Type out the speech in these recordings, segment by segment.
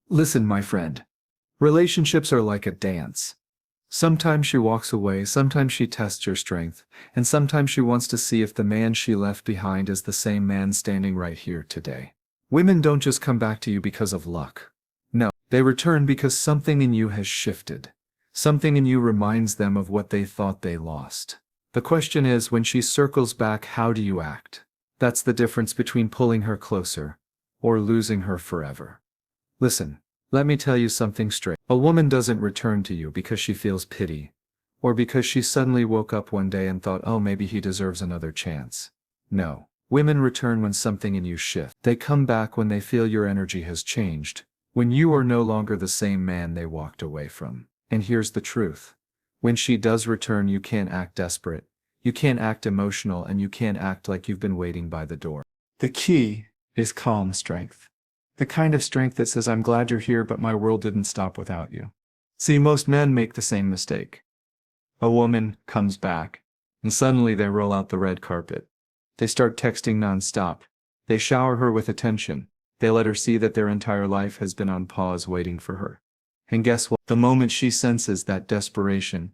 Listen, my friend. Relationships are like a dance. Sometimes she walks away, sometimes she tests your strength, and sometimes she wants to see if the man she left behind is the same man standing right here today. Women don't just come back to you because of luck. No, they return because something in you has shifted. Something in you reminds them of what they thought they lost. The question is, when she circles back, how do you act? That's the difference between pulling her closer or losing her forever. Listen, let me tell you something straight. A woman doesn't return to you because she feels pity, or because she suddenly woke up one day and thought, oh, maybe he deserves another chance. No. Women return when something in you shifts. They come back when they feel your energy has changed, when you are no longer the same man they walked away from. And here's the truth. When she does return, you can't act desperate, you can't act emotional, and you can't act like you've been waiting by the door. The key is calm strength. The kind of strength that says, I'm glad you're here, but my world didn't stop without you. See, most men make the same mistake. A woman comes back, and suddenly they roll out the red carpet. They start texting nonstop. They shower her with attention. They let her see that their entire life has been on pause waiting for her. And guess what? The moment she senses that desperation,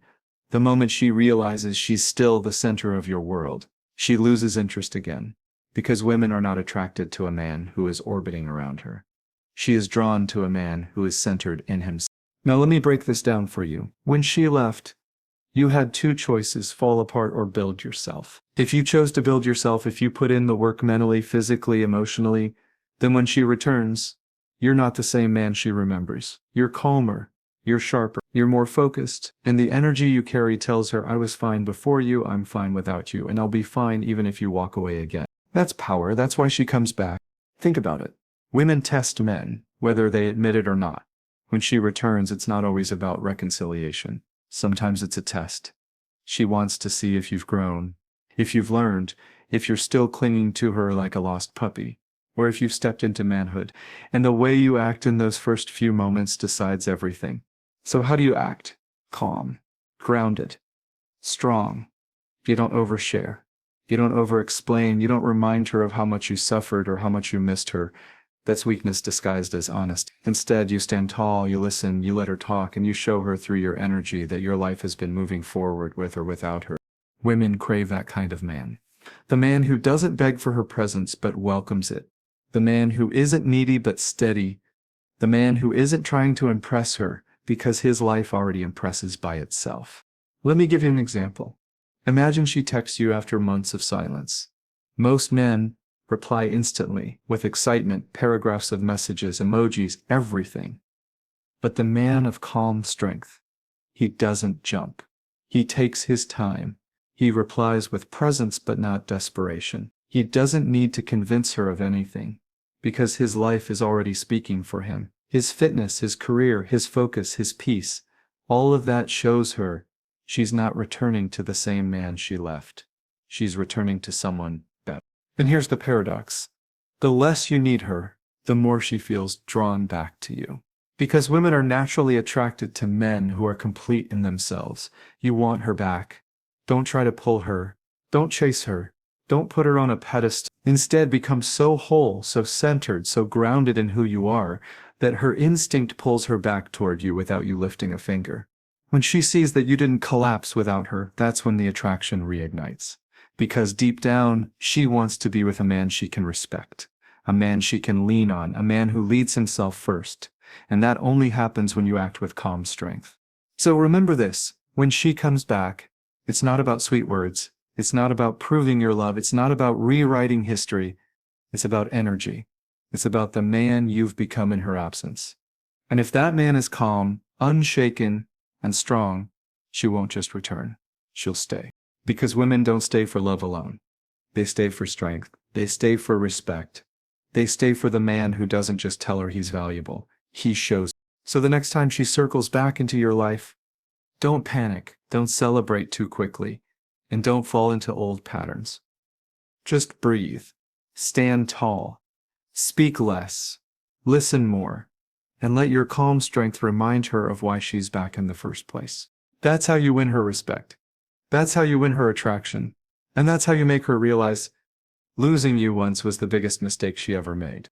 the moment she realizes she's still the center of your world, she loses interest again. Because women are not attracted to a man who is orbiting around her. She is drawn to a man who is centered in himself. Now let me break this down for you. When she left, you had two choices: fall apart or build yourself. If you chose to build yourself, if you put in the work mentally, physically, emotionally, then when she returns, you're not the same man she remembers. You're calmer, you're sharper, you're more focused, and the energy you carry tells her, I was fine before you, I'm fine without you, and I'll be fine even if you walk away again. That's power. That's why she comes back. Think about it. Women test men, whether they admit it or not. When she returns, it's not always about reconciliation. Sometimes it's a test. She wants to see if you've grown, if you've learned, if you're still clinging to her like a lost puppy, or if you've stepped into manhood. And the way you act in those first few moments decides everything. So how do you act? Calm, grounded, strong. You don't overshare. You don't over-explain. You don't remind her of how much you suffered or how much you missed her. That's weakness disguised as honest. Instead, you stand tall, you listen, you let her talk, and you show her through your energy that your life has been moving forward with or without her. Women crave that kind of man. The man who doesn't beg for her presence but welcomes it. The man who isn't needy but steady. The man who isn't trying to impress her because his life already impresses by itself. Let me give you an example. Imagine she texts you after months of silence. Most men reply instantly, with excitement, paragraphs of messages, emojis, everything. But the man of calm strength, he doesn't jump. He takes his time. He replies with presence but not desperation. He doesn't need to convince her of anything, because his life is already speaking for him. His fitness, his career, his focus, his peace, all of that shows her she's not returning to the same man she left. She's returning to someone better. And here's the paradox. The less you need her, the more she feels drawn back to you. Because women are naturally attracted to men who are complete in themselves. You want her back. Don't try to pull her. Don't chase her. Don't put her on a pedestal. Instead, become so whole, so centered, so grounded in who you are, that her instinct pulls her back toward you without you lifting a finger. When she sees that you didn't collapse without her, that's when the attraction reignites. Because deep down, she wants to be with a man she can respect, a man she can lean on, a man who leads himself first. And that only happens when you act with calm strength. So remember this, when she comes back, it's not about sweet words, it's not about proving your love, it's not about rewriting history, it's about energy. It's about the man you've become in her absence. And if that man is calm, unshaken, and strong, she won't just return, she'll stay. Because women don't stay for love alone. They stay for strength. They stay for respect. They stay for the man who doesn't just tell her he's valuable, he shows. So the next time she circles back into your life, don't panic, don't celebrate too quickly, and don't fall into old patterns. Just breathe, stand tall, speak less, listen more, and let your calm strength remind her of why she's back in the first place. That's how you win her respect. That's how you win her attraction. And that's how you make her realize losing you once was the biggest mistake she ever made.